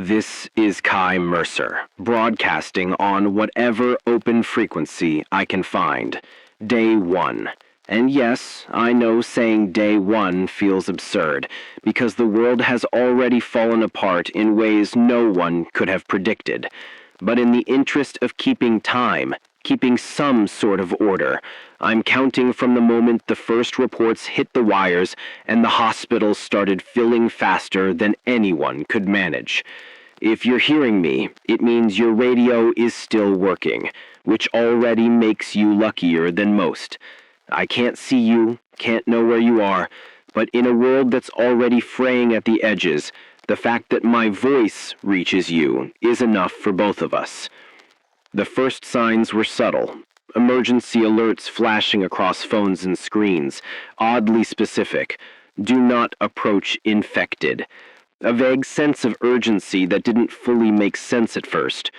This is Kai Mercer, broadcasting on whatever open frequency I can find. Day 1. And yes, I know saying Day 1 feels absurd, because the world has already fallen apart in ways no one could have predicted. But in the interest of keeping time, keeping some sort of order, I'm counting from the moment the first reports hit the wires and the hospitals started filling faster than anyone could manage. If you're hearing me, it means your radio is still working, which already makes you luckier than most. I can't see you, can't know where you are, but in a world that's already fraying at the edges, the fact that my voice reaches you is enough for both of us. The first signs were subtle. Emergency alerts flashing across phones and screens, oddly specific. Do not approach infected. A vague sense of urgency that didn't fully make sense at first.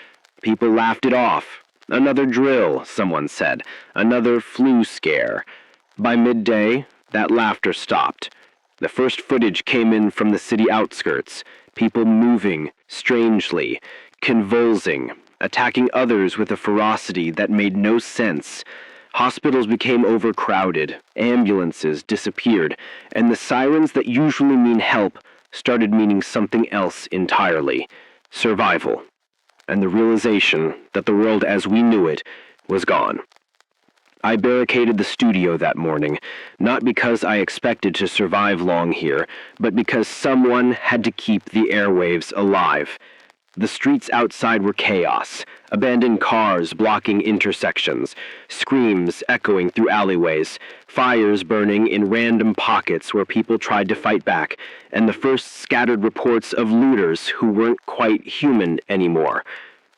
People laughed it off. Another drill, someone said. Another flu scare. By midday, that laughter stopped. The first footage came in from the city outskirts. People moving, strangely, convulsing, attacking others with a ferocity that made no sense. Hospitals became overcrowded, ambulances disappeared, and the sirens that usually mean help started meaning something else entirely. Survival. And the realization that the world as we knew it was gone. I barricaded the studio that morning, not because I expected to survive long here, but because someone had to keep the airwaves alive. The streets outside were chaos, abandoned cars blocking intersections, screams echoing through alleyways, fires burning in random pockets where people tried to fight back, and the first scattered reports of looters who weren't quite human anymore.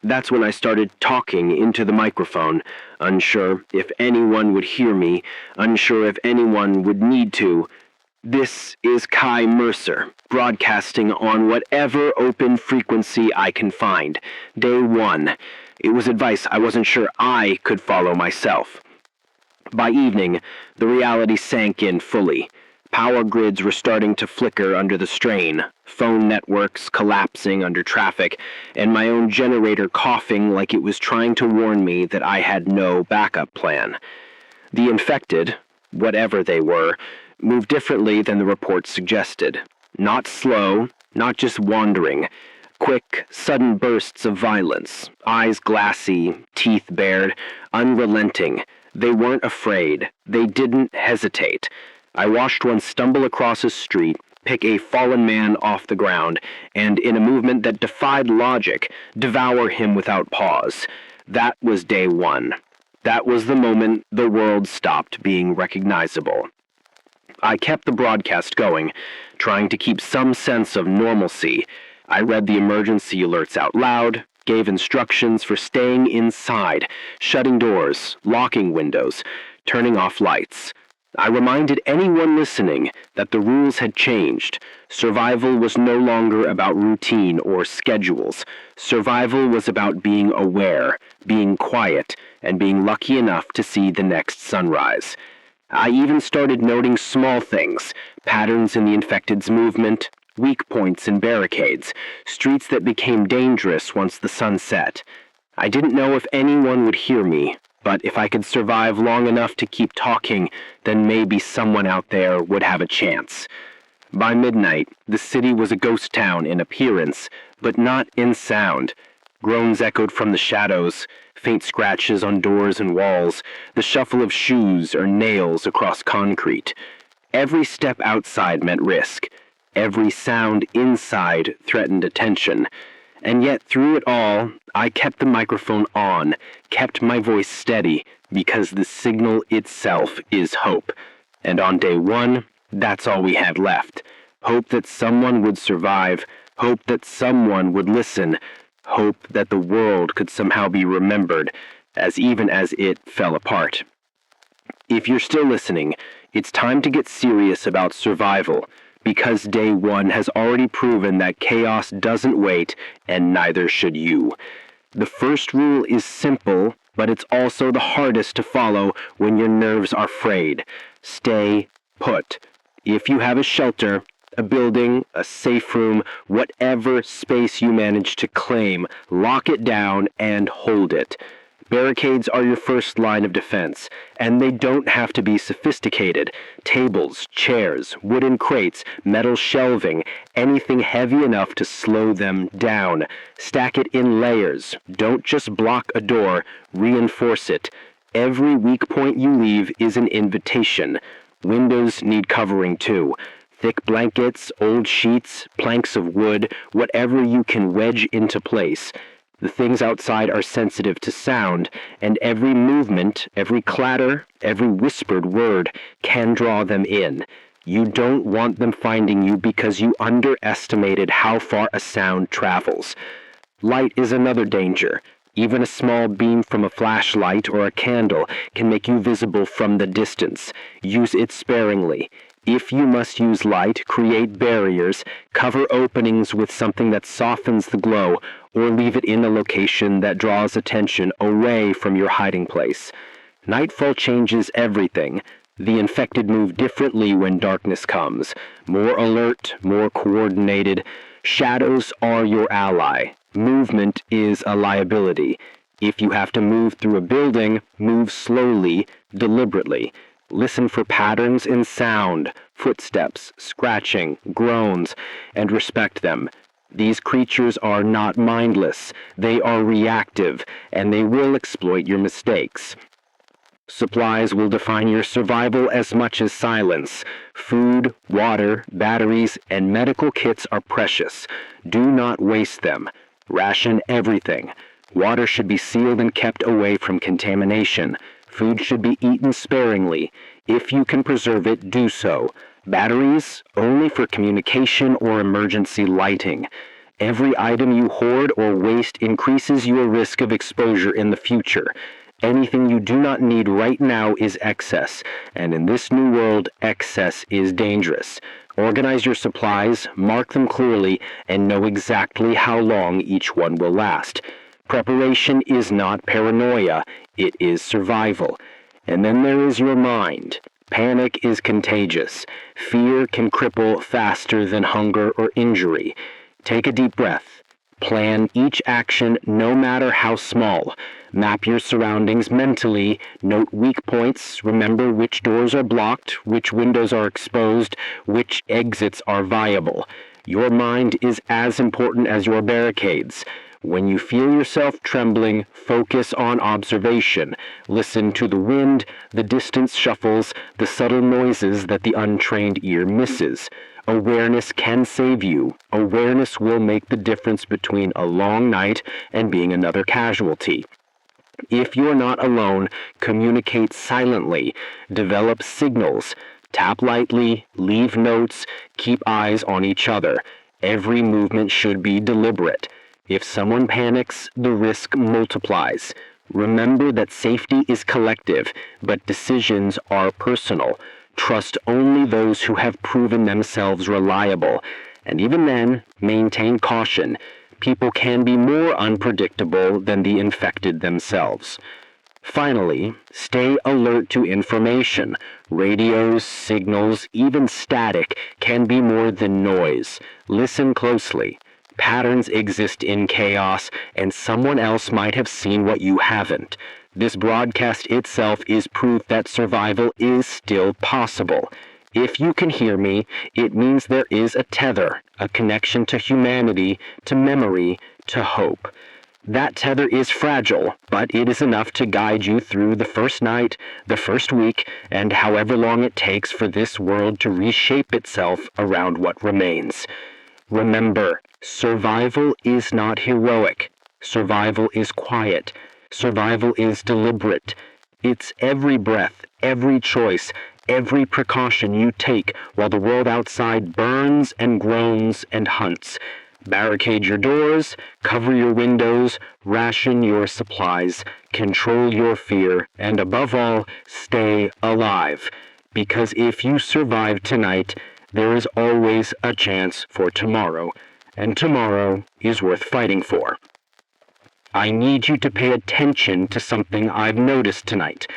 That's when I started talking into the microphone, unsure if anyone would hear me, unsure if anyone would need to. This is Kai Mercer, broadcasting on whatever open frequency I can find. Day 1. It was advice I wasn't sure I could follow myself. By evening, the reality sank in fully. Power grids were starting to flicker under the strain, phone networks collapsing under traffic, and my own generator coughing like it was trying to warn me that I had no backup plan. The infected, whatever they were, moved differently than the reports suggested. Not slow, not just wandering. Quick, sudden bursts of violence, eyes glassy, teeth bared, unrelenting. They weren't afraid. They didn't hesitate. I watched one stumble across a street, pick a fallen man off the ground, and in a movement that defied logic, devour him without pause. That was Day 1. That was the moment the world stopped being recognizable. I kept the broadcast going, trying to keep some sense of normalcy. I read the emergency alerts out loud, gave instructions for staying inside, shutting doors, locking windows, turning off lights. I reminded anyone listening that the rules had changed. Survival was no longer about routine or schedules. Survival was about being aware, being quiet, and being lucky enough to see the next sunrise. I even started noting small things, patterns in the infected's movement, weak points in barricades, streets that became dangerous once the sun set. I didn't know if anyone would hear me, but if I could survive long enough to keep talking, then maybe someone out there would have a chance. By midnight, the city was a ghost town in appearance, but not in sound. Groans echoed from the shadows, faint scratches on doors and walls, the shuffle of shoes or nails across concrete. Every step outside meant risk. Every sound inside threatened attention. And yet through it all, I kept the microphone on, kept my voice steady, because the signal itself is hope. And on Day 1, that's all we had left. Hope that someone would survive, hope that someone would listen, hope that the world could somehow be remembered, even as it fell apart. If you're still listening, it's time to get serious about survival, because Day 1 has already proven that chaos doesn't wait, and neither should you. The first rule is simple, but it's also the hardest to follow when your nerves are frayed. Stay put. If you have a shelter, a building, a safe room, whatever space you manage to claim, lock it down and hold it. Barricades are your first line of defense, and they don't have to be sophisticated. Tables, chairs, wooden crates, metal shelving, anything heavy enough to slow them down. Stack it in layers. Don't just block a door, reinforce it. Every weak point you leave is an invitation. Windows need covering too. Thick blankets, old sheets, planks of wood, whatever you can wedge into place. The things outside are sensitive to sound, and every movement, every clatter, every whispered word can draw them in. You don't want them finding you because you underestimated how far a sound travels. Light is another danger. Even a small beam from a flashlight or a candle can make you visible from the distance. Use it sparingly. If you must use light, create barriers, cover openings with something that softens the glow, or leave it in a location that draws attention away from your hiding place. Nightfall changes everything. The infected move differently when darkness comes. More alert, more coordinated. Shadows are your ally. Movement is a liability. If you have to move through a building, move slowly, deliberately. Listen for patterns in sound, footsteps, scratching, groans, and respect them. These creatures are not mindless. They are reactive, and they will exploit your mistakes. Supplies will define your survival as much as silence. Food, water, batteries, and medical kits are precious. Do not waste them. Ration everything. Water should be sealed and kept away from contamination. Food should be eaten sparingly. If you can preserve it, do so. Batteries, only for communication or emergency lighting. Every item you hoard or waste increases your risk of exposure in the future. Anything you do not need right now is excess, and in this new world, excess is dangerous. Organize your supplies, mark them clearly, and know exactly how long each one will last. Preparation is not paranoia, it is survival. And then there is your mind. Panic is contagious. Fear can cripple faster than hunger or injury. Take a deep breath. Plan each action, no matter how small. Map your surroundings mentally. Note weak points. Remember which doors are blocked, which windows are exposed, which exits are viable. Your mind is as important as your barricades. When you feel yourself trembling, focus on observation. Listen to the wind, the distant shuffles, the subtle noises that the untrained ear misses. Awareness can save you. Awareness will make the difference between a long night and being another casualty. If you're not alone, communicate silently. Develop signals. Tap lightly, leave notes, keep eyes on each other. Every movement should be deliberate. If someone panics, the risk multiplies. Remember that safety is collective, but decisions are personal. Trust only those who have proven themselves reliable. And even then, maintain caution. People can be more unpredictable than the infected themselves. Finally, stay alert to information. Radios, signals, even static can be more than noise. Listen closely. Patterns exist in chaos, and someone else might have seen what you haven't. This broadcast itself is proof that survival is still possible. If you can hear me, it means there is a tether, a connection to humanity, to memory, to hope. That tether is fragile, but it is enough to guide you through the first night, the first week, and however long it takes for this world to reshape itself around what remains. Remember, survival is not heroic. Survival is quiet. Survival is deliberate. It's every breath, every choice, every precaution you take while the world outside burns and groans and hunts. Barricade your doors, cover your windows, ration your supplies, control your fear, and above all, stay alive. Because if you survive tonight, there is always a chance for tomorrow, and tomorrow is worth fighting for. I need you to pay attention to something I've noticed tonight.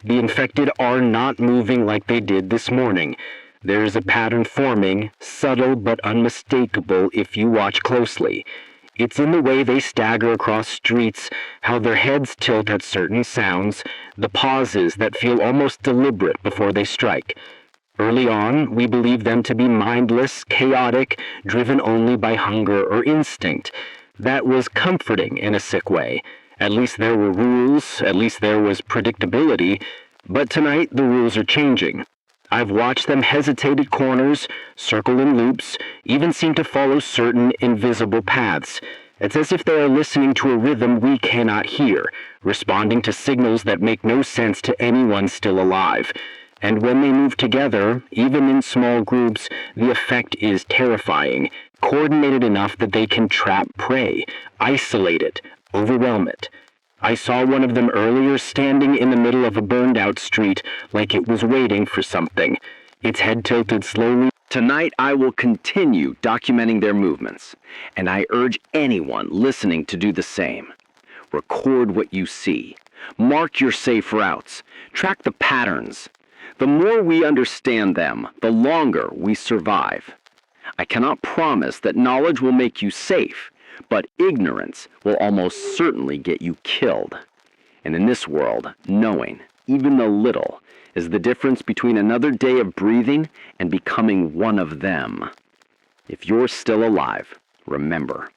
The infected are not moving like they did this morning. There's a pattern forming, subtle but unmistakable if you watch closely. It's in the way they stagger across streets, how their heads tilt at certain sounds, the pauses that feel almost deliberate before they strike. Early on, we believed them to be mindless, chaotic, driven only by hunger or instinct. That was comforting in a sick way. At least there were rules, at least there was predictability. But tonight, the rules are changing. I've watched them hesitate at corners, circle in loops, even seem to follow certain invisible paths. It's as if they are listening to a rhythm we cannot hear, responding to signals that make no sense to anyone still alive. And when they move together, even in small groups, the effect is terrifying, coordinated enough that they can trap prey, isolate it, overwhelm it. I saw one of them earlier standing in the middle of a burned-out street like it was waiting for something, its head tilted slowly. Tonight I will continue documenting their movements, and I urge anyone listening to do the same. Record what you see. Mark your safe routes. Track the patterns. The more we understand them, the longer we survive. I cannot promise that knowledge will make you safe, but ignorance will almost certainly get you killed. And in this world, knowing, even a little, is the difference between another day of breathing and becoming one of them. If you're still alive, remember,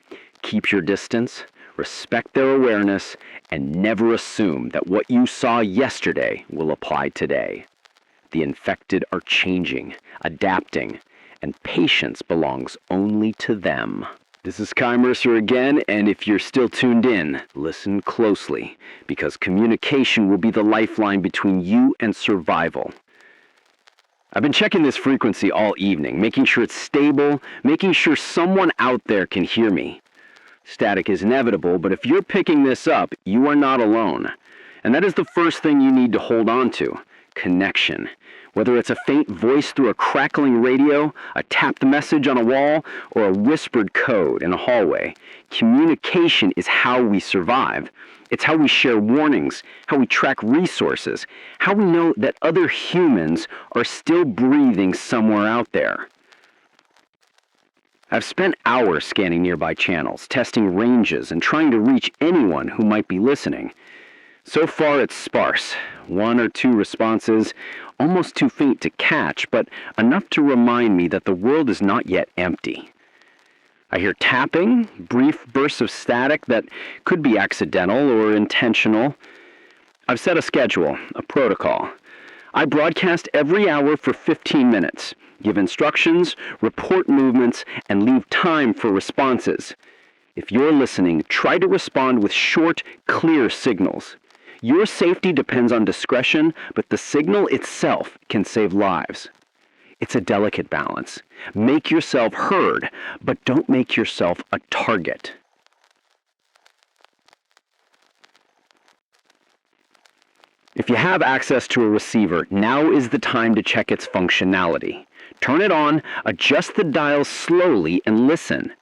keep your distance, respect their awareness, and never assume that what you saw yesterday will apply today. The infected are changing, adapting, and patience belongs only to them. This is Kai Mercer again, and if you're still tuned in, listen closely, because communication will be the lifeline between you and survival. I've been checking this frequency all evening, making sure it's stable, making sure someone out there can hear me. Static is inevitable, but if you're picking this up, you are not alone. And that is the first thing you need to hold on to. Connection. Whether it's a faint voice through a crackling radio, a tapped message on a wall, or a whispered code in a hallway, communication is how we survive. It's how we share warnings, how we track resources, how we know that other humans are still breathing somewhere out there. I've spent hours scanning nearby channels, testing ranges, and trying to reach anyone who might be listening. So far it's sparse, 1 or 2 responses, almost too faint to catch, but enough to remind me that the world is not yet empty. I hear tapping, brief bursts of static that could be accidental or intentional. I've set a schedule, a protocol. I broadcast every hour for 15 minutes, give instructions, report movements, and leave time for responses. If you're listening, try to respond with short, clear signals. Your safety depends on discretion, but the signal itself can save lives. It's a delicate balance. Make yourself heard, but don't make yourself a target. If you have access to a receiver, now is the time to check its functionality. Turn it on, adjust the dial slowly, and listen.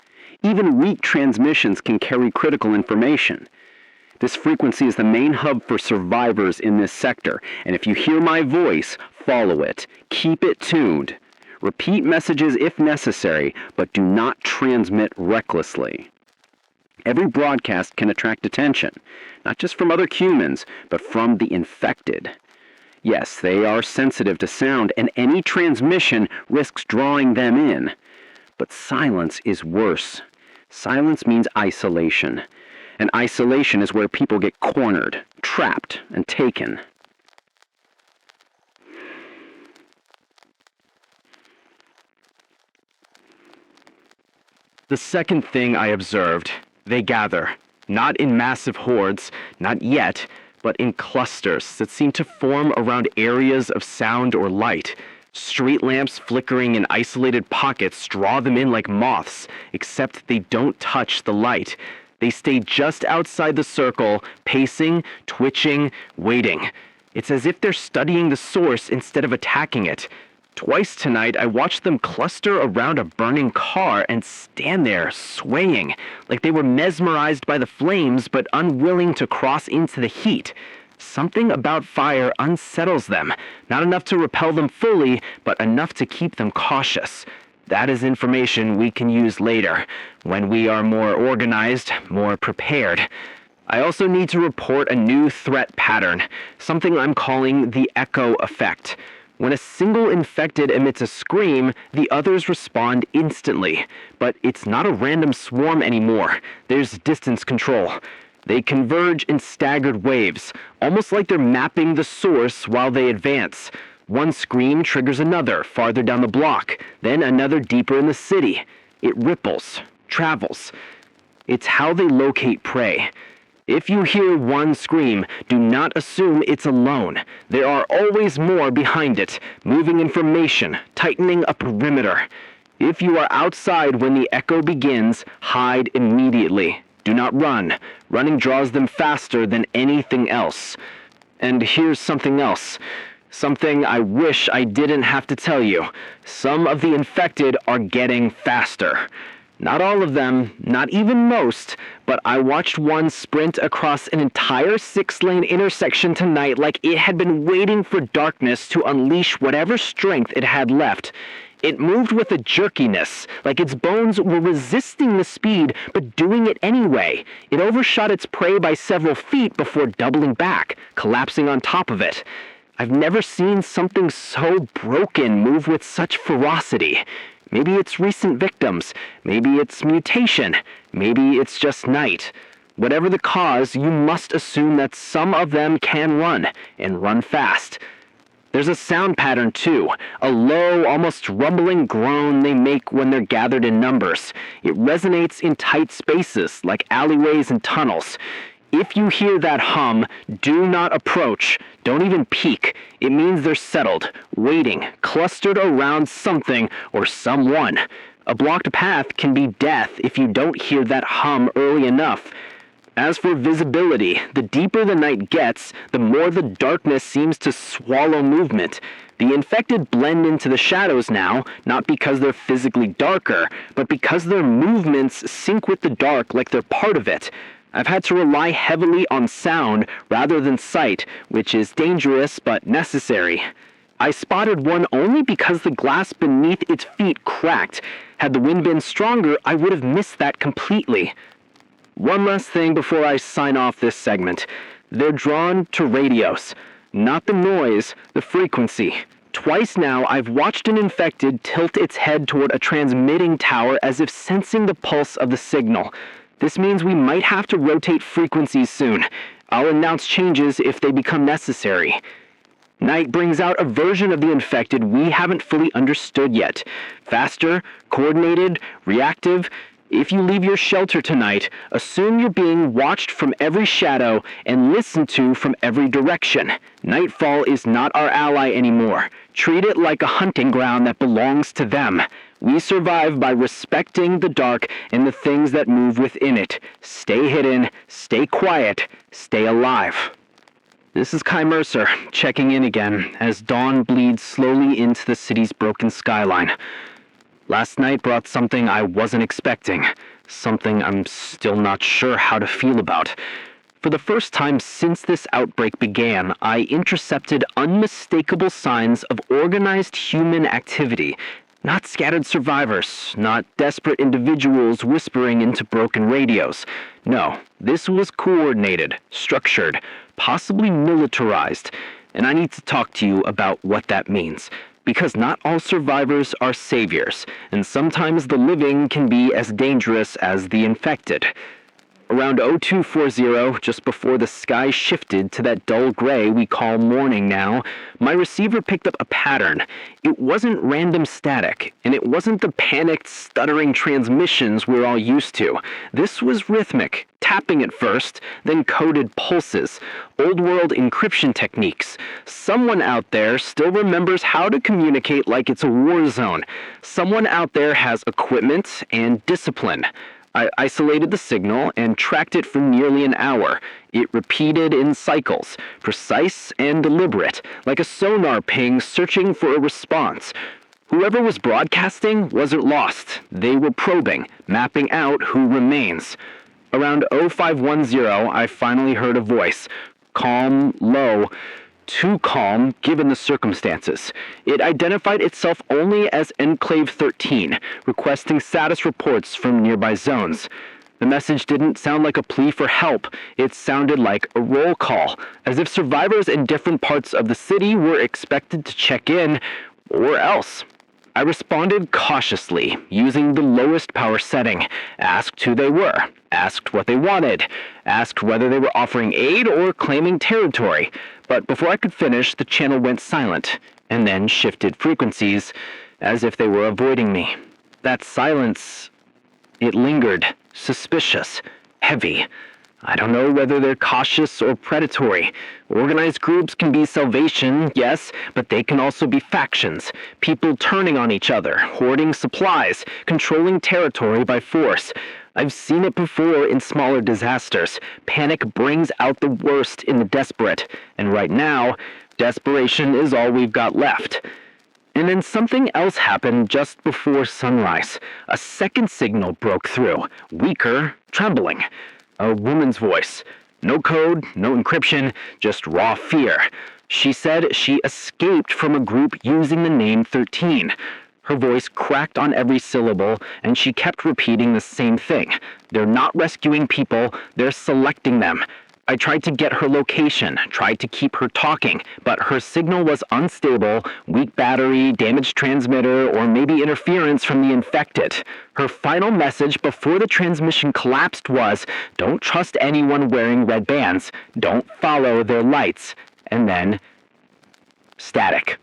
Even weak transmissions can carry critical information. This frequency is the main hub for survivors in this sector, and if you hear my voice, follow it. Keep it tuned. Repeat messages if necessary, but do not transmit recklessly. Every broadcast can attract attention, not just from other humans, but from the infected. Yes, they are sensitive to sound, and any transmission risks drawing them in. But silence is worse. Silence means isolation. And isolation is where people get cornered, trapped, and taken. The second thing I observed, they gather, not in massive hordes, not yet, but in clusters that seem to form around areas of sound or light. Street lamps flickering in isolated pockets draw them in like moths, except they don't touch the light. They stay just outside the circle, pacing, twitching, waiting. It's as if they're studying the source instead of attacking it. Twice tonight, I watched them cluster around a burning car and stand there, swaying, like they were mesmerized by the flames but unwilling to cross into the heat. Something about fire unsettles them, not enough to repel them fully, but enough to keep them cautious. That is information we can use later, when we are more organized, more prepared. I also need to report a new threat pattern, something I'm calling the echo effect. When a single infected emits a scream, the others respond instantly. But it's not a random swarm anymore. There's distance control. They converge in staggered waves, almost like they're mapping the source while they advance. One scream triggers another farther down the block, then another deeper in the city. It ripples, travels. It's how they locate prey. If you hear one scream, do not assume it's alone. There are always more behind it, moving information, tightening a perimeter. If you are outside when the echo begins, hide immediately. Do not run. Running draws them faster than anything else. And here's something else. Something I wish I didn't have to tell you. Some of the infected are getting faster. Not all of them, not even most, but I watched one sprint across an entire 6-lane intersection tonight like it had been waiting for darkness to unleash whatever strength it had left. It moved with a jerkiness, like its bones were resisting the speed, but doing it anyway. It overshot its prey by several feet before doubling back, collapsing on top of it. I've never seen something so broken move with such ferocity. Maybe it's recent victims. Maybe it's mutation. Maybe it's just night. Whatever the cause, you must assume that some of them can run, and run fast. There's a sound pattern too, a low, almost rumbling groan they make when they're gathered in numbers. It resonates in tight spaces, like alleyways and tunnels. If you hear that hum, do not approach. Don't even peek. It means they're settled, waiting, clustered around something or someone. A blocked path can be death if you don't hear that hum early enough. As for visibility, the deeper the night gets, the more the darkness seems to swallow movement. The infected blend into the shadows now, not because they're physically darker, but because their movements sync with the dark like they're part of it. I've had to rely heavily on sound rather than sight, which is dangerous but necessary. I spotted one only because the glass beneath its feet cracked. Had the wind been stronger, I would have missed that completely. One last thing before I sign off this segment. They're drawn to radios. Not the noise, the frequency. Twice now, I've watched an infected tilt its head toward a transmitting tower as if sensing the pulse of the signal. This means we might have to rotate frequencies soon. I'll announce changes if they become necessary. Night brings out a version of the infected we haven't fully understood yet. Faster, coordinated, reactive. If you leave your shelter tonight, assume you're being watched from every shadow and listened to from every direction. Nightfall is not our ally anymore. Treat it like a hunting ground that belongs to them. We survive by respecting the dark and the things that move within it. Stay hidden, stay quiet, stay alive. This is Kai Mercer, checking in again as dawn bleeds slowly into the city's broken skyline. Last night brought something I wasn't expecting, something I'm still not sure how to feel about. For the first time since this outbreak began, I intercepted unmistakable signs of organized human activity. Not scattered survivors, not desperate individuals whispering into broken radios. No, this was coordinated, structured, possibly militarized, and I need to talk to you about what that means. Because not all survivors are saviors, and sometimes the living can be as dangerous as the infected. Around 0240, just before the sky shifted to that dull gray we call morning now, my receiver picked up a pattern. It wasn't random static, and it wasn't the panicked, stuttering transmissions we're all used to. This was rhythmic, tapping at first, then coded pulses, old-world encryption techniques. Someone out there still remembers how to communicate like it's a war zone. Someone out there has equipment and discipline. I isolated the signal and tracked it for nearly an hour. It repeated in cycles, precise and deliberate, like a sonar ping searching for a response. Whoever was broadcasting wasn't lost. They were probing, mapping out who remains. Around 0510, I finally heard a voice. calm, low. Too calm, given the circumstances. It identified itself only as Enclave 13, requesting status reports from nearby zones. The message didn't sound like a plea for help. It sounded like a roll call, as if survivors in different parts of the city were expected to check in, or else. I responded cautiously, using the lowest power setting, asked who they were, asked what they wanted, asked whether they were offering aid or claiming territory. But before I could finish, the channel went silent, and then shifted frequencies, as if they were avoiding me. That silence, it lingered, suspicious, heavy. I don't know whether they're cautious or predatory. Organized groups can be salvation, yes, but they can also be factions. People turning on each other, hoarding supplies, controlling territory by force. I've seen it before in smaller disasters. Panic brings out the worst in the desperate, and right now, desperation is all we've got left. And then something else happened just before sunrise. A second signal broke through, weaker, trembling. A woman's voice. No code, no encryption, just raw fear. She said she escaped from a group using the name 13. Her voice cracked on every syllable, and she kept repeating the same thing. They're not rescuing people, they're selecting them. I tried to get her location, tried to keep her talking, but her signal was unstable, weak battery, damaged transmitter, or maybe interference from the infected. Her final message before the transmission collapsed was, "Don't trust anyone wearing red bands. Don't follow their lights." And then, static.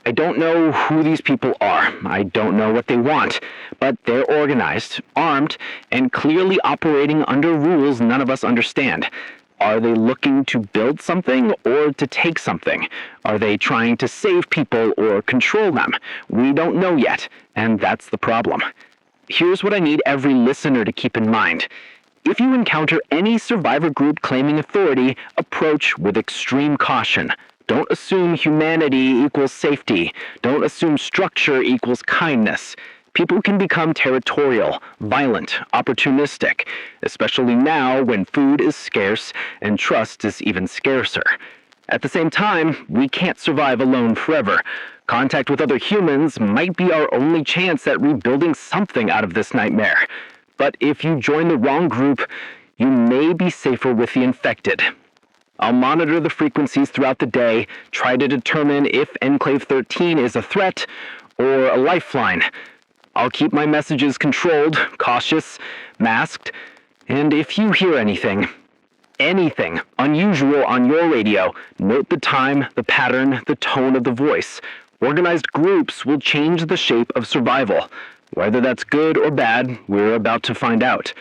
I don't know who these people are. I don't know what they want. But they're organized, armed, and clearly operating under rules none of us understand. Are they looking to build something or to take something? Are they trying to save people or control them? We don't know yet, and that's the problem. Here's what I need every listener to keep in mind. If you encounter any survivor group claiming authority, approach with extreme caution. Don't assume humanity equals safety. Don't assume structure equals kindness. People can become territorial, violent, opportunistic, especially now when food is scarce and trust is even scarcer. At the same time, we can't survive alone forever. Contact with other humans might be our only chance at rebuilding something out of this nightmare. But if you join the wrong group, you may be safer with the infected. I'll monitor the frequencies throughout the day, try to determine if Enclave 13 is a threat or a lifeline. I'll keep my messages controlled, cautious, masked, and if you hear anything unusual on your radio, note the time, the pattern, the tone of the voice. Organized groups will change the shape of survival. Whether that's good or bad, we're about to find out.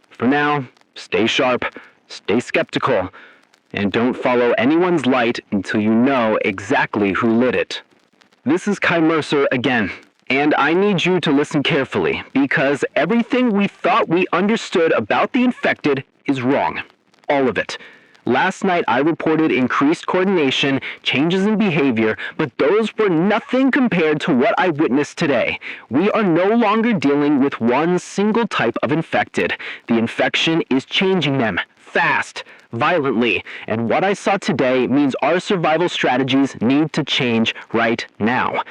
For now, stay sharp, stay skeptical, and don't follow anyone's light until you know exactly who lit it. This is Kai Mercer again, and I need you to listen carefully, because everything we thought we understood about the infected is wrong. All of it. Last night I reported increased coordination, changes in behavior, but those were nothing compared to what I witnessed today. We are no longer dealing with one single type of infected. The infection is changing them, fast, violently, and what I saw today means our survival strategies need to change right now.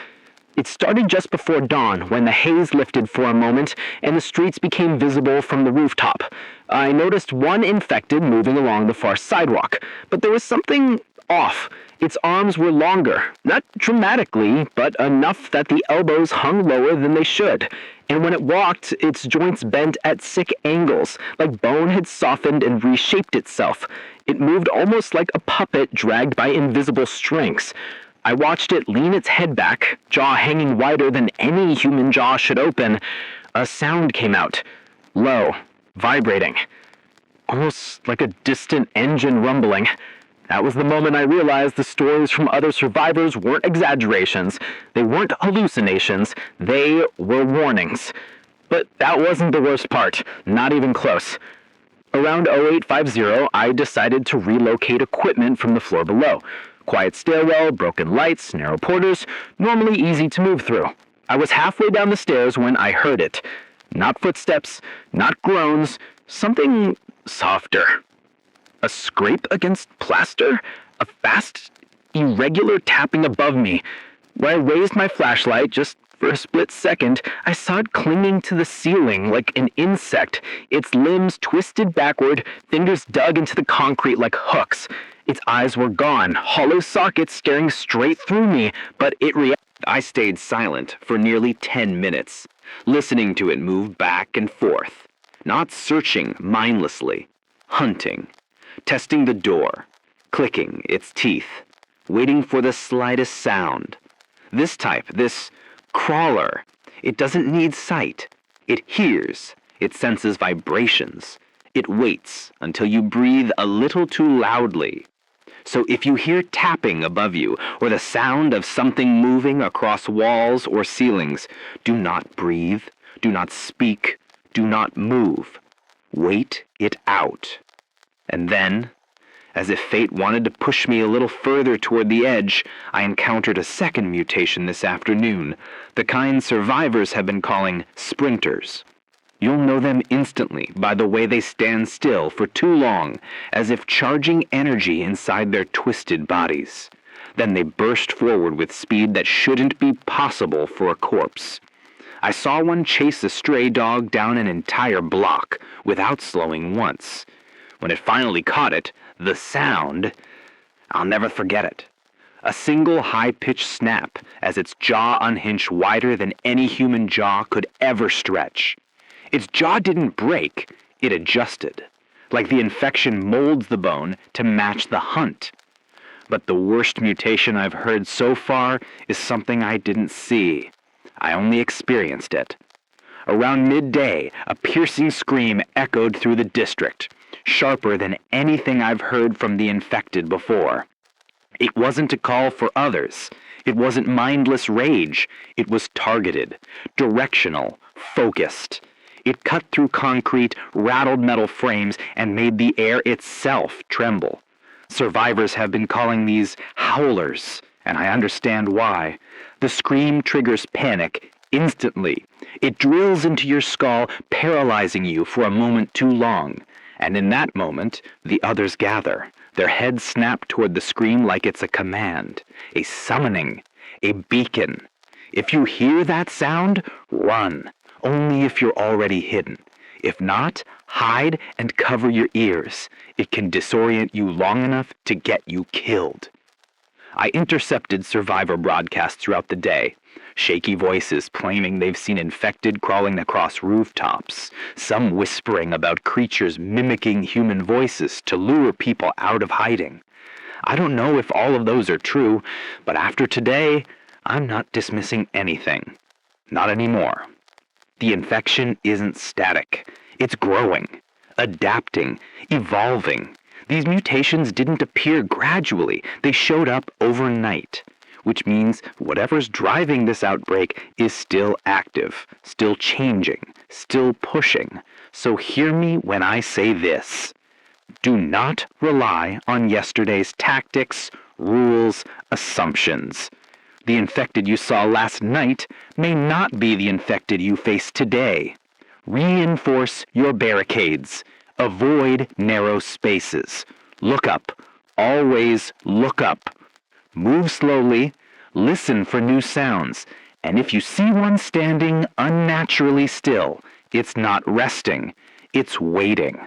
It started just before dawn when the haze lifted for a moment and the streets became visible from the rooftop. I noticed one infected moving along the far sidewalk, but there was something off. Its arms were longer, not dramatically, but enough that the elbows hung lower than they should. And when it walked, its joints bent at sick angles, like bone had softened and reshaped itself. It moved almost like a puppet dragged by invisible strings. I watched it lean its head back, jaw hanging wider than any human jaw should open. A sound came out, low, vibrating, almost like a distant engine rumbling. That was the moment I realized the stories from other survivors weren't exaggerations. They weren't hallucinations. They were warnings. But that wasn't the worst part, not even close. Around 0850, I decided to relocate equipment from the floor below. Quiet stairwell, broken lights, narrow porters, normally easy to move through. I was halfway down the stairs when I heard it. Not footsteps, not groans, something softer. A scrape against plaster? A fast, irregular tapping above me. When I raised my flashlight, just for a split second, I saw it clinging to the ceiling like an insect, its limbs twisted backward, fingers dug into the concrete like hooks. Its eyes were gone, hollow sockets staring straight through me, but it reacted. I stayed silent for nearly 10 minutes, listening to it move back and forth, not searching mindlessly, hunting, testing the door, clicking its teeth, waiting for the slightest sound. This type, this crawler, it doesn't need sight. It hears, it senses vibrations. It waits until you breathe a little too loudly. So if you hear tapping above you or the sound of something moving across walls or ceilings, do not breathe, do not speak, do not move. Wait it out. And then, as if fate wanted to push me a little further toward the edge, I encountered a second mutation this afternoon, the kind survivors have been calling sprinters. You'll know them instantly by the way they stand still for too long, as if charging energy inside their twisted bodies. Then they burst forward with speed that shouldn't be possible for a corpse. I saw one chase a stray dog down an entire block without slowing once. When it finally caught it, the sound, I'll never forget it. A single high-pitched snap as its jaw unhinged wider than any human jaw could ever stretch. Its jaw didn't break, it adjusted, like the infection molds the bone to match the hunt. But the worst mutation I've heard so far is something I didn't see. I only experienced it. Around midday, a piercing scream echoed through the district, sharper than anything I've heard from the infected before. It wasn't a call for others. It wasn't mindless rage. It was targeted, directional, focused. It cut through concrete, rattled metal frames, and made the air itself tremble. Survivors have been calling these howlers, and I understand why. The scream triggers panic instantly. It drills into your skull, paralyzing you for a moment too long. And in that moment, the others gather. Their heads snap toward the scream like it's a command, a summoning, a beacon. If you hear that sound, run. Only if you're already hidden. If not, hide and cover your ears. It can disorient you long enough to get you killed. I intercepted survivor broadcasts throughout the day. Shaky voices claiming they've seen infected crawling across rooftops. Some whispering about creatures mimicking human voices to lure people out of hiding. I don't know if all of those are true, but after today, I'm not dismissing anything. Not anymore. The infection isn't static. It's growing, adapting, evolving. These mutations didn't appear gradually. They showed up overnight, which means whatever's driving this outbreak is still active, still changing, still pushing. So hear me when I say this. Do not rely on yesterday's tactics, rules, assumptions. The infected you saw last night may not be the infected you face today. Reinforce your barricades. Avoid narrow spaces. Look up. Always look up. Move slowly. Listen for new sounds. And if you see one standing unnaturally still, it's not resting. It's waiting.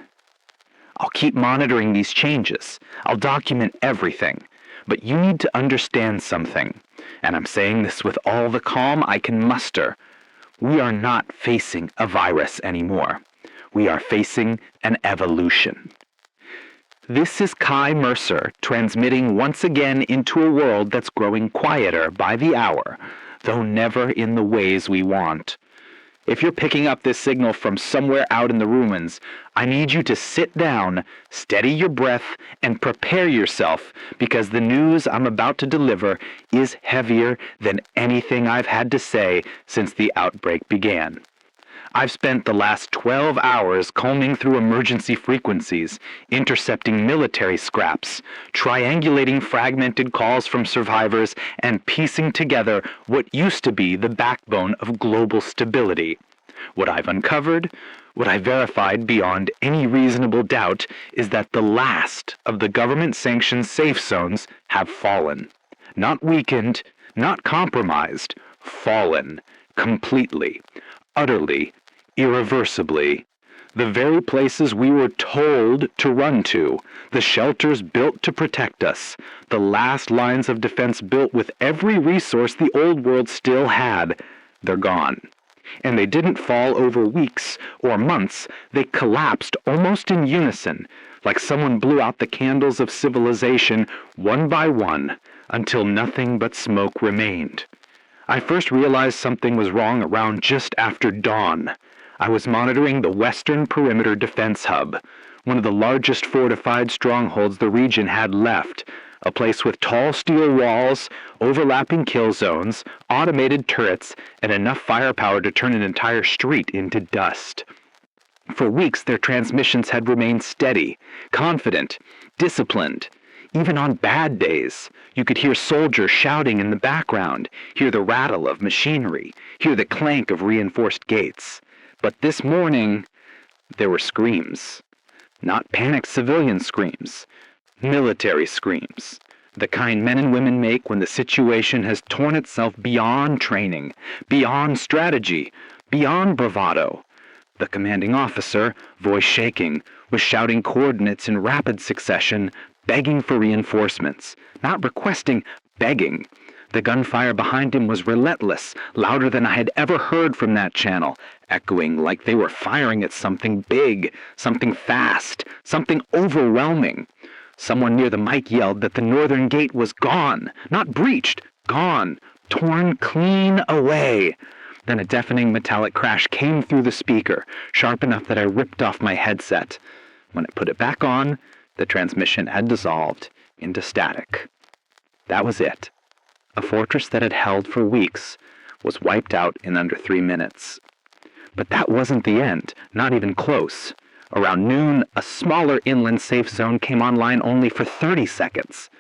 I'll keep monitoring these changes. I'll document everything. But you need to understand something. And I'm saying this with all the calm I can muster. We are not facing a virus anymore. We are facing an evolution. This is Kai Mercer transmitting once again into a world that's growing quieter by the hour, though never in the ways we want. If you're picking up this signal from somewhere out in the ruins, I need you to sit down, steady your breath, and prepare yourself, because the news I'm about to deliver is heavier than anything I've had to say since the outbreak began. I've spent the last 12 hours combing through emergency frequencies, intercepting military scraps, triangulating fragmented calls from survivors, and piecing together what used to be the backbone of global stability. What I've uncovered, what I verified beyond any reasonable doubt, is that the last of the government-sanctioned safe zones have fallen. Not weakened, not compromised, fallen. Completely. Utterly. Irreversibly. The very places we were told to run to, the shelters built to protect us, the last lines of defense built with every resource the old world still had, they're gone. And they didn't fall over weeks or months, they collapsed almost in unison, like someone blew out the candles of civilization one by one, until nothing but smoke remained. I first realized something was wrong around just after dawn. I was monitoring the Western Perimeter Defense Hub, one of the largest fortified strongholds the region had left, a place with tall steel walls, overlapping kill zones, automated turrets, and enough firepower to turn an entire street into dust. For weeks, their transmissions had remained steady, confident, disciplined. Even on bad days, you could hear soldiers shouting in the background, hear the rattle of machinery, hear the clank of reinforced gates. But this morning, there were screams. Not panicked civilian screams. Military screams. The kind men and women make when the situation has torn itself beyond training, beyond strategy, beyond bravado. The commanding officer, voice shaking, was shouting coordinates in rapid succession, begging for reinforcements. Not requesting, begging. The gunfire behind him was relentless, louder than I had ever heard from that channel, echoing like they were firing at something big, something fast, something overwhelming. Someone near the mic yelled that the northern gate was gone, not breached, gone, torn clean away. Then a deafening metallic crash came through the speaker, sharp enough that I ripped off my headset. When I put it back on, the transmission had dissolved into static. That was it. A fortress that had held for weeks was wiped out in under 3 minutes. But that wasn't the end, not even close. Around noon, a smaller inland safe zone came online only for 30 seconds.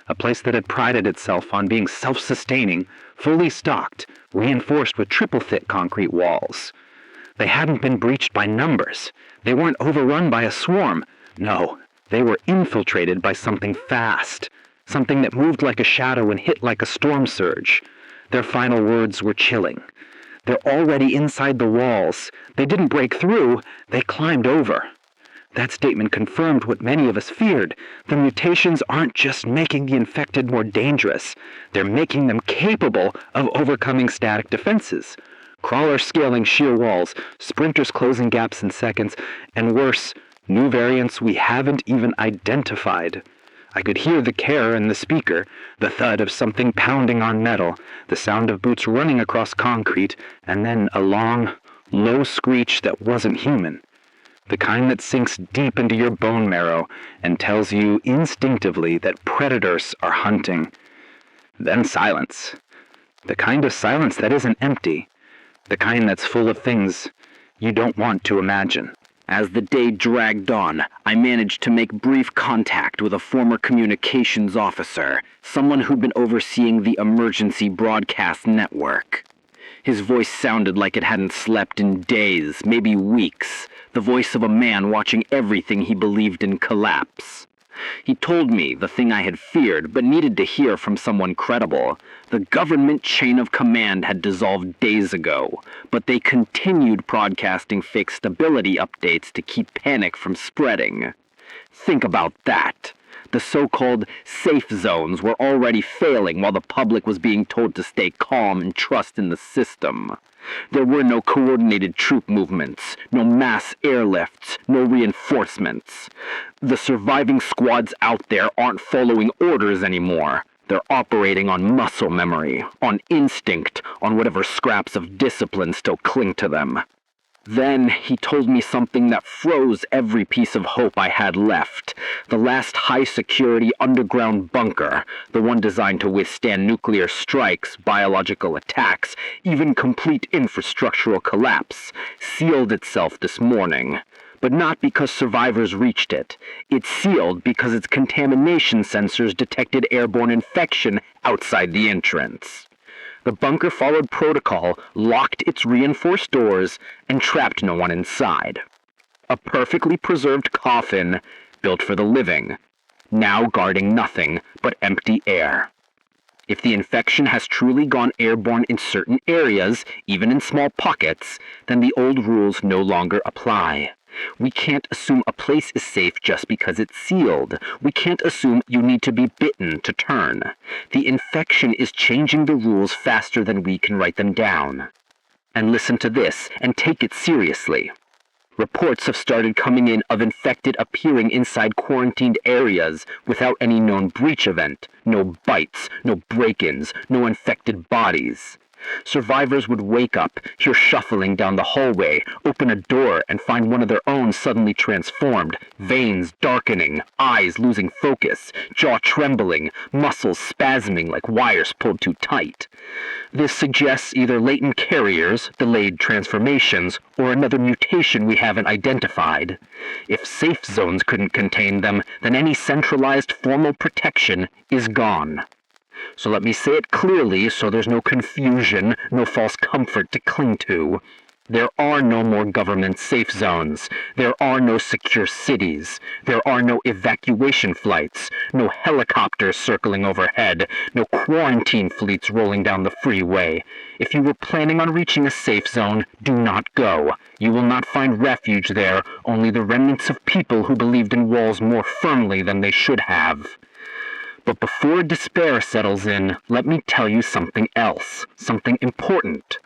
A place that had prided itself on being self-sustaining, fully stocked, reinforced with triple-thick concrete walls. They hadn't been breached by numbers. They weren't overrun by a swarm. No, they were infiltrated by something fast. Something that moved like a shadow and hit like a storm surge. Their final words were chilling. They're already inside the walls. They didn't break through, they climbed over. That statement confirmed what many of us feared. The mutations aren't just making the infected more dangerous. They're making them capable of overcoming static defenses. Crawlers scaling sheer walls, sprinters closing gaps in seconds, and worse, new variants we haven't even identified. I could hear the care in the speaker, the thud of something pounding on metal, the sound of boots running across concrete, and then a long, low screech that wasn't human. The kind that sinks deep into your bone marrow and tells you instinctively that predators are hunting. Then silence. The kind of silence that isn't empty. The kind that's full of things you don't want to imagine. As the day dragged on, I managed to make brief contact with a former communications officer, someone who'd been overseeing the emergency broadcast network. His voice sounded like it hadn't slept in days, maybe weeks, the voice of a man watching everything he believed in collapse. He told me the thing I had feared but needed to hear from someone credible. The government chain of command had dissolved days ago, but they continued broadcasting fake stability updates to keep panic from spreading. Think about that. The so-called safe zones were already failing while the public was being told to stay calm and trust in the system. There were no coordinated troop movements, no mass airlifts, no reinforcements. The surviving squads out there aren't following orders anymore. They're operating on muscle memory, on instinct, on whatever scraps of discipline still cling to them. Then he told me something that froze every piece of hope I had left. The last high-security underground bunker, the one designed to withstand nuclear strikes, biological attacks, even complete infrastructural collapse, sealed itself this morning. But not because survivors reached it. It sealed because its contamination sensors detected airborne infection outside the entrance. The bunker followed protocol, locked its reinforced doors, and trapped no one inside. A perfectly preserved coffin, built for the living, now guarding nothing but empty air. If the infection has truly gone airborne in certain areas, even in small pockets, then the old rules no longer apply. We can't assume a place is safe just because it's sealed. We can't assume you need to be bitten to turn. The infection is changing the rules faster than we can write them down. And listen to this, and take it seriously. Reports have started coming in of infected appearing inside quarantined areas without any known breach event. No bites, no break-ins, no infected bodies. Survivors would wake up, hear shuffling down the hallway, open a door, and find one of their own suddenly transformed, veins darkening, eyes losing focus, jaw trembling, muscles spasming like wires pulled too tight. This suggests either latent carriers, delayed transformations, or another mutation we haven't identified. If safe zones couldn't contain them, then any centralized formal protection is gone. So let me say it clearly so there's no confusion, no false comfort to cling to. There are no more government safe zones. There are no secure cities. There are no evacuation flights, no helicopters circling overhead, no quarantine fleets rolling down the freeway. If you were planning on reaching a safe zone, do not go. You will not find refuge there, only the remnants of people who believed in walls more firmly than they should have. But before despair settles in, let me tell you something else, something important.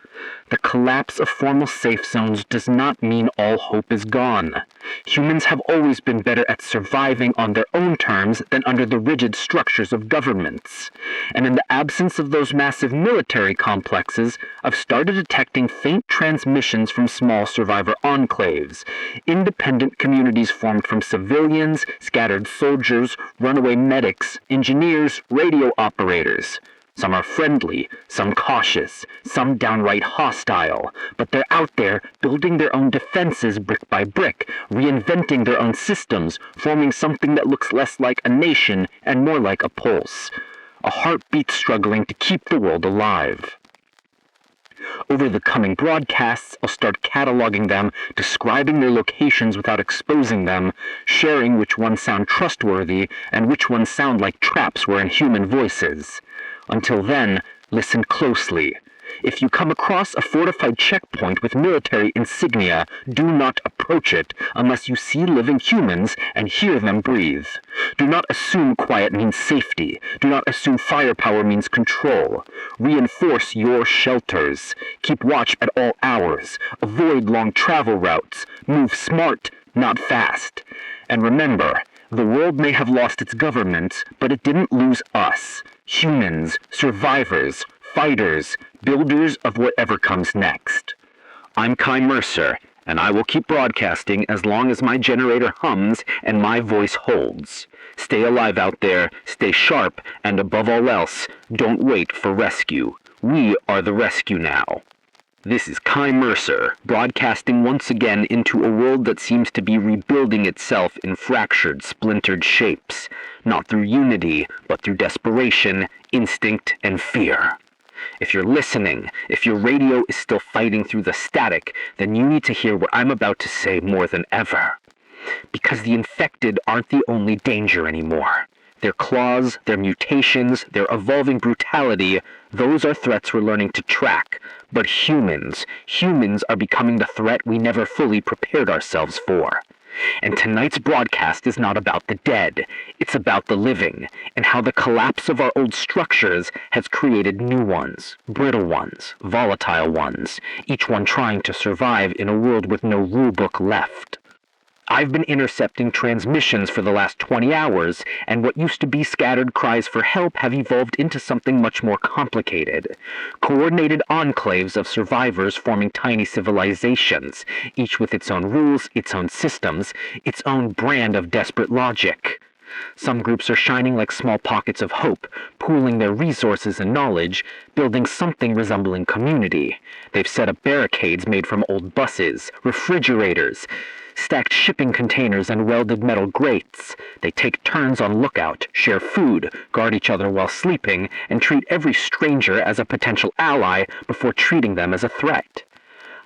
The collapse of formal safe zones does not mean all hope is gone. Humans have always been better at surviving on their own terms than under the rigid structures of governments. And in the absence of those massive military complexes, I've started detecting faint transmissions from small survivor enclaves, independent communities formed from civilians, scattered soldiers, runaway medics, engineers, radio operators. Some are friendly, some cautious, some downright hostile, but they're out there building their own defenses brick by brick, reinventing their own systems, forming something that looks less like a nation and more like a pulse. A heartbeat struggling to keep the world alive. Over the coming broadcasts, I'll start cataloging them, describing their locations without exposing them, sharing which ones sound trustworthy and which ones sound like traps wherein human voices. Until then, listen closely. If you come across a fortified checkpoint with military insignia, do not approach it unless you see living humans and hear them breathe. Do not assume quiet means safety. Do not assume firepower means control. Reinforce your shelters. Keep watch at all hours. Avoid long travel routes. Move smart, not fast. And remember, the world may have lost its government, but it didn't lose us. Humans, survivors, fighters, builders of whatever comes next. I'm Kai Mercer, and I will keep broadcasting as long as my generator hums and my voice holds. Stay alive out there, stay sharp, and above all else, don't wait for rescue. We are the rescue now. This is Kai Mercer, broadcasting once again into a world that seems to be rebuilding itself in fractured, splintered shapes, not through unity, but through desperation, instinct, and fear. If you're listening, if your radio is still fighting through the static, then you need to hear what I'm about to say more than ever. Because the infected aren't the only danger anymore. Their claws, their mutations, their evolving brutality, those are threats we're learning to track. But humans are becoming the threat we never fully prepared ourselves for. And tonight's broadcast is not about the dead, it's about the living, and how the collapse of our old structures has created new ones, brittle ones, volatile ones, each one trying to survive in a world with no rulebook left. I've been intercepting transmissions for the last 20 hours, and what used to be scattered cries for help have evolved into something much more complicated. Coordinated enclaves of survivors forming tiny civilizations, each with its own rules, its own systems, its own brand of desperate logic. Some groups are shining like small pockets of hope, pooling their resources and knowledge, building something resembling community. They've set up barricades made from old buses, refrigerators, stacked shipping containers and welded metal grates. They take turns on lookout, share food, guard each other while sleeping, and treat every stranger as a potential ally before treating them as a threat.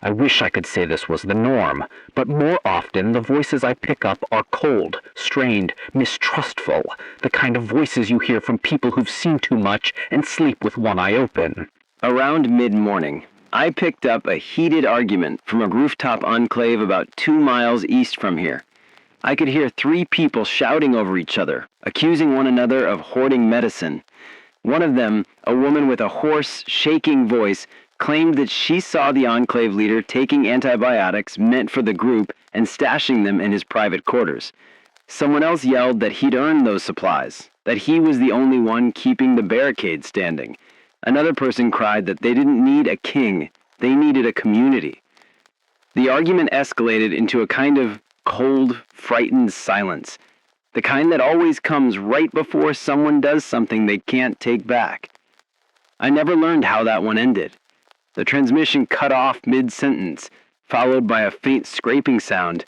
I wish I could say this was the norm, but more often the voices I pick up are cold, strained, mistrustful, the kind of voices you hear from people who've seen too much and sleep with one eye open. Around mid-morning, I picked up a heated argument from a rooftop enclave about 2 miles east from here. I could hear 3 people shouting over each other, accusing one another of hoarding medicine. One of them, a woman with a hoarse, shaking voice, claimed that she saw the enclave leader taking antibiotics meant for the group and stashing them in his private quarters. Someone else yelled that he'd earned those supplies, that he was the only one keeping the barricade standing. Another person cried that they didn't need a king, they needed a community. The argument escalated into a kind of cold, frightened silence, the kind that always comes right before someone does something they can't take back. I never learned how that one ended. The transmission cut off mid-sentence, followed by a faint scraping sound,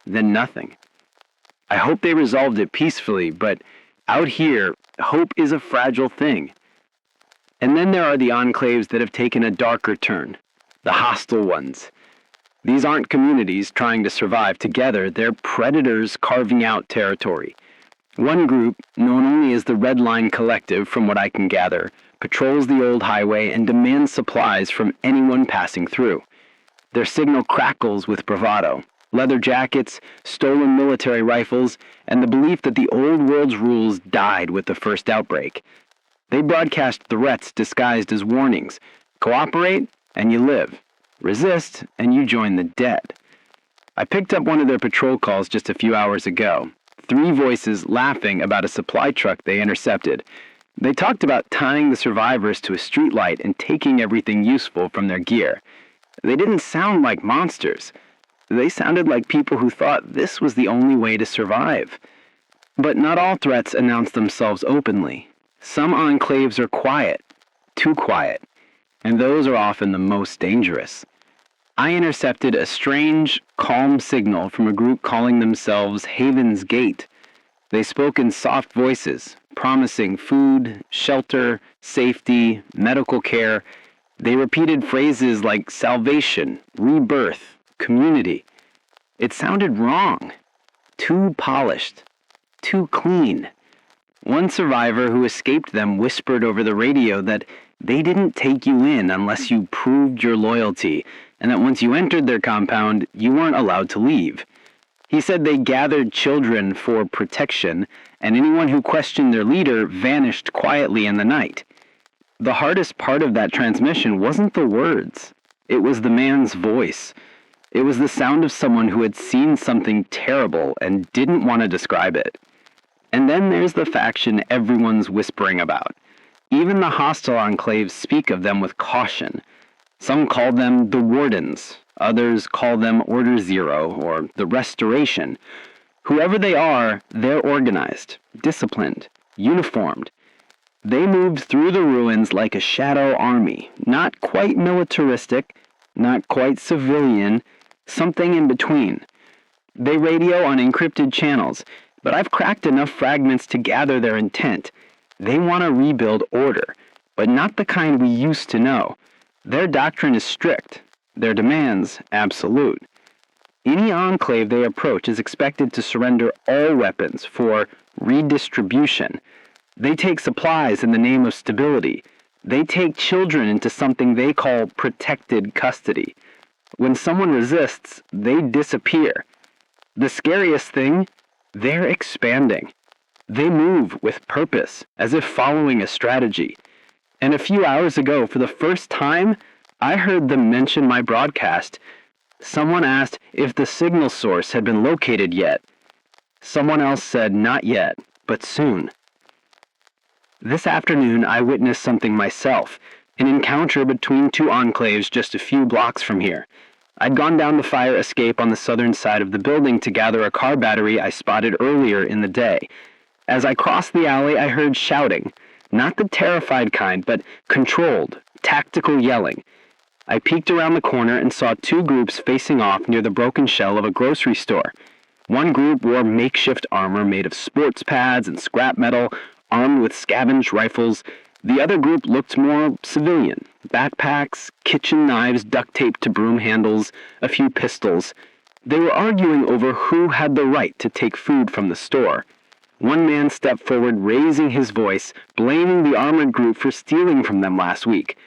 then nothing. I hope they resolved it peacefully, but out here, hope is a fragile thing. And then there are the enclaves that have taken a darker turn, the hostile ones. These aren't communities trying to survive together, they're predators carving out territory. One group, known only as the Red Line Collective from what I can gather, patrols the old highway and demands supplies from anyone passing through. Their signal crackles with bravado, leather jackets, stolen military rifles, and the belief that the old world's rules died with the first outbreak. They broadcast threats disguised as warnings. Cooperate, and you live. Resist, and you join the dead. I picked up one of their patrol calls just a few hours ago. 3 voices laughing about a supply truck they intercepted. They talked about tying the survivors to a streetlight and taking everything useful from their gear. They didn't sound like monsters. They sounded like people who thought this was the only way to survive. But not all threats announce themselves openly. Some enclaves are quiet, too quiet, and those are often the most dangerous. I intercepted a strange, calm signal from a group calling themselves Haven's Gate. They spoke in soft voices, promising food, shelter, safety, medical care. They repeated phrases like salvation, rebirth, community. It sounded wrong, too polished, too clean. One survivor who escaped them whispered over the radio that they didn't take you in unless you proved your loyalty, and that once you entered their compound, you weren't allowed to leave. He said they gathered children for protection, and anyone who questioned their leader vanished quietly in the night. The hardest part of that transmission wasn't the words. It was the man's voice. It was the sound of someone who had seen something terrible and didn't want to describe it. And then there's the faction everyone's whispering about. Even the hostile enclaves speak of them with caution. Some call them the Wardens. Others call them Order Zero or the Restoration. Whoever they are, they're organized, disciplined, uniformed. They moved through the ruins like a shadow army, not quite militaristic, not quite civilian, something in between. They radio on encrypted channels, but I've cracked enough fragments to gather their intent. They want to rebuild order, but not the kind we used to know. Their doctrine is strict, their demands absolute. Any enclave they approach is expected to surrender all weapons for redistribution. They take supplies in the name of stability. They take children into something they call protected custody. When someone resists, they disappear. The scariest thing, they're expanding. They move with purpose, as if following a strategy. And a few hours ago, for the first time, I heard them mention my broadcast. Someone asked if the signal source had been located yet. Someone else said not yet, but soon. This afternoon, I witnessed something myself, an encounter between 2 enclaves just a few blocks from here. I'd gone down the fire escape on the southern side of the building to gather a car battery I spotted earlier in the day. As I crossed the alley, I heard shouting, not the terrified kind, but controlled, tactical yelling. I peeked around the corner and saw two groups facing off near the broken shell of a grocery store. One group wore makeshift armor made of sports pads and scrap metal, armed with scavenged rifles. The other group looked more civilian. Backpacks, kitchen knives duct taped to broom handles, a few pistols. They were arguing over who had the right to take food from the store. One man stepped forward, raising his voice, blaming the armored group for stealing from them last week.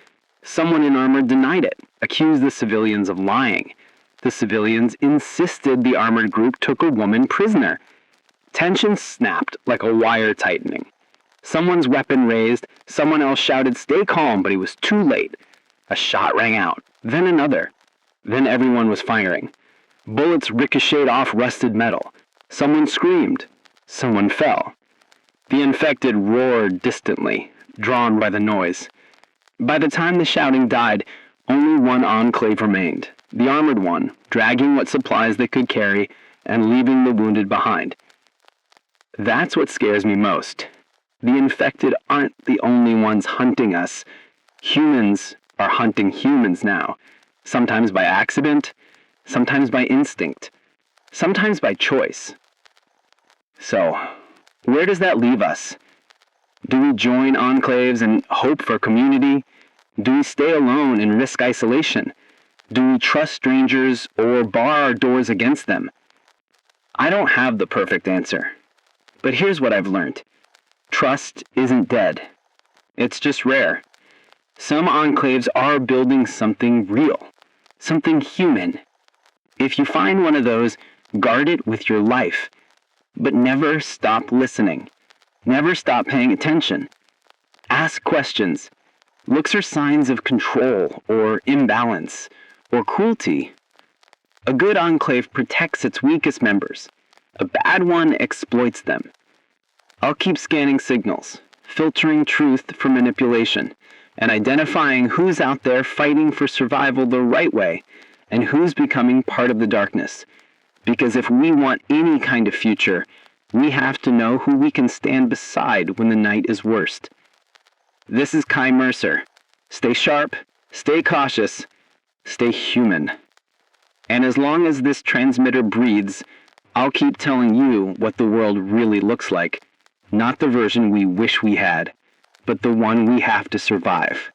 Someone in armor denied it, accused the civilians of lying. The civilians insisted the armored group took a woman prisoner. Tension snapped like a wire tightening. Someone's weapon raised, someone else shouted, "Stay calm," but he was too late. A shot rang out, then another. Then everyone was firing. Bullets ricocheted off rusted metal. Someone screamed. Someone fell. The infected roared distantly, drawn by the noise. By the time the shouting died, only one enclave remained, the armored one, dragging what supplies they could carry and leaving the wounded behind. That's what scares me most. The infected aren't the only ones hunting us. Humans are hunting humans now, sometimes by accident, sometimes by instinct, sometimes by choice. So, where does that leave us? Do we join enclaves and hope for community? Do we stay alone and risk isolation? Do we trust strangers or bar our doors against them? I don't have the perfect answer. But here's what I've learned. Trust isn't dead. It's just rare. Some enclaves are building something real, something human. If you find one of those, guard it with your life. But never stop listening. Never stop paying attention. Ask questions. Look for signs of control or imbalance or cruelty. A good enclave protects its weakest members. A bad one exploits them. I'll keep scanning signals, filtering truth for manipulation, and identifying who's out there fighting for survival the right way and who's becoming part of the darkness. Because if we want any kind of future, we have to know who we can stand beside when the night is worst. This is Kai Mercer. Stay sharp, stay cautious, stay human. And as long as this transmitter breathes, I'll keep telling you what the world really looks like. Not the version we wish we had, but the one we have to survive.